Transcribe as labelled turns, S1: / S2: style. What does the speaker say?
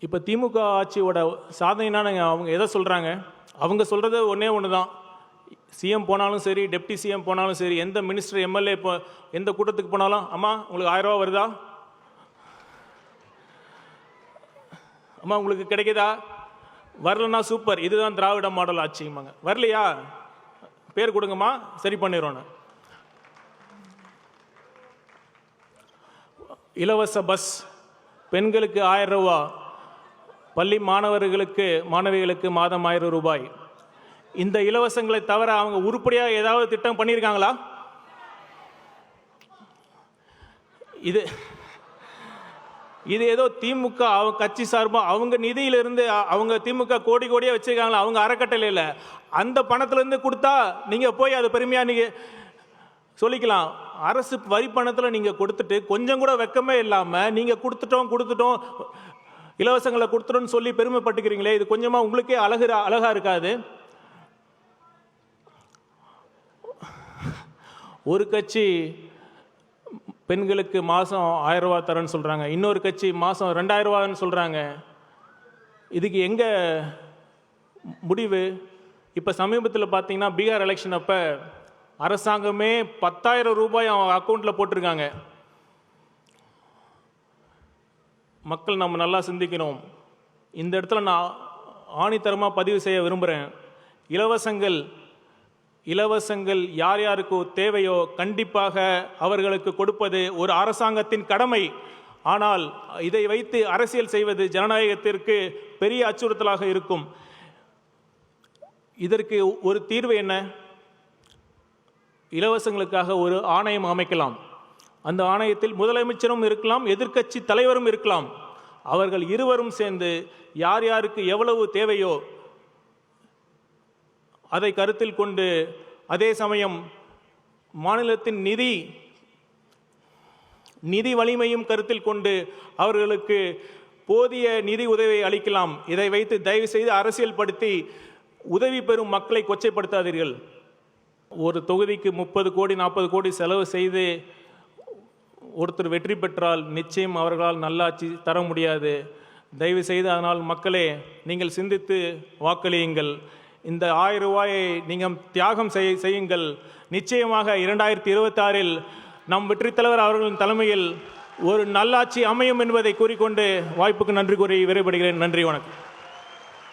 S1: இப்போ திமுக ஆட்சியோட சாதனைனா அவங்க எதை சொல்கிறாங்க? அவங்க சொல்கிறது ஒன்றே ஒன்று தான். சிஎம் போனாலும் சரி, டெப்டி சிஎம் போனாலும் சரி, எந்த மினிஸ்டர் எம்எல்ஏ இப்போ எந்த கூட்டத்துக்கு போனாலும், அம்மா உங்களுக்கு 1000 ரூபா வருதா, அம்மா உங்களுக்கு கிடைக்குதா, வரலன்னா சூப்பர், இதுதான் திராவிட மாடல் ஆட்சிம்பாங்க. வரலையா பேர் கொடுங்கம்மா, சரி பண்ணிடுறோன்னு. இலவச பஸ், பெண்களுக்கு 1000 ரூபா, பள்ளி மாணவிகளுக்கு மாதம் 1000 ரூபாய். இந்த இலவசங்களை தவிர அவங்க உருப்படியாக ஏதாவது திட்டம் பண்ணியிருக்காங்களா? இது ஏதோ திமுக கட்சி சார்பாக அவங்க நிதியிலிருந்து அவங்க திமுக கோடி கோடியாக வச்சிருக்காங்களா, அவங்க அறக்கட்டளையில் அந்த பணத்திலேருந்து கொடுத்தா நீங்கள் போய் அது பெருமையாக நீங்கள் சொல்லிக்கலாம். அரசு வரி பணத்தில் நீங்கள் கொடுத்துட்டு கொஞ்சம் கூட வெக்கமே இல்லாமல் நீங்கள் கொடுத்துட்டோம் இலவசங்களை கொடுத்துட்டோன்னு சொல்லி பெருமைப்பட்டுக்கிறீங்களே, இது கொஞ்சமாக உங்களுக்கே அழகா இருக்காது? ஒரு கட்சி பெண்களுக்கு மாதம் 1000 ரூபா தரேன்னு சொல்கிறாங்க, இன்னொரு கட்சி மாதம் 2000 ரூபான்னு சொல்கிறாங்க. இதுக்கு எங்கே முடிவு? இப்போ சமீபத்தில் பார்த்தீங்கன்னா பீகார் எலெக்ஷன் அப்போ அரசாங்கமே 10,000 ரூபாய் அவன் அக்கௌண்ட்டில் போட்டிருக்காங்க. மக்கள் நம்ம நல்லா சிந்திக்கணும். இந்த இடத்துல நான் ஆணித்தரமாக பதிவு செய்ய விரும்புகிறேன். இலவசங்கள் யார் யாருக்கு தேவையோ கண்டிப்பாக அவர்களுக்கு கொடுப்பது ஒரு அரசாங்கத்தின் கடமை. ஆனால் இதை வைத்து அரசியல் செய்வது ஜனநாயகத்திற்கு பெரிய அச்சுறுத்தலாக இருக்கும். இதற்கு ஒரு தீர்வு என்ன? இலவசங்களுக்காக ஒரு ஆணையம் அமைக்கலாம். அந்த ஆணையத்தில் முதலமைச்சரும் இருக்கலாம், எதிர்க்கட்சி தலைவரும் இருக்கலாம். அவர்கள் இருவரும் சேர்ந்து யார் யாருக்கு எவ்வளவு தேவையோ அதை கருத்தில் கொண்டு, அதே சமயம் மாநிலத்தின் நிதி வலிமையும் கருத்தில் கொண்டு அவர்களுக்கு போதிய நிதி உதவியை அளிக்கலாம். இதை வைத்து தயவு செய்து அரசியல் படுத்தி உதவி பெறும் மக்களை கொச்சைப்படுத்தாதீர்கள். ஒரு தொகுதிக்கு 30 கோடி 40 கோடி செலவு செய்து ஒருத்தர் வெற்றி பெற்றால் நிச்சயம் அவர்களால் நல்லாட்சி தர முடியாது. தயவு செய்து அதனால் மக்களே நீங்கள் சிந்தித்து வாக்களியுங்கள். இந்த 1000 ரூபாயை நீங்கள் தியாகம் செய்யுங்கள். நிச்சயமாக 2026இல் நம் வெற்றித் தலைவர் அவர்களின் தலைமையில் ஒரு நல்லாட்சி அமையும் என்பதை கூறிக்கொண்டு வாய்ப்புக்கு நன்றி கூறி விடைபெறுகிறேன். நன்றி, வணக்கம்.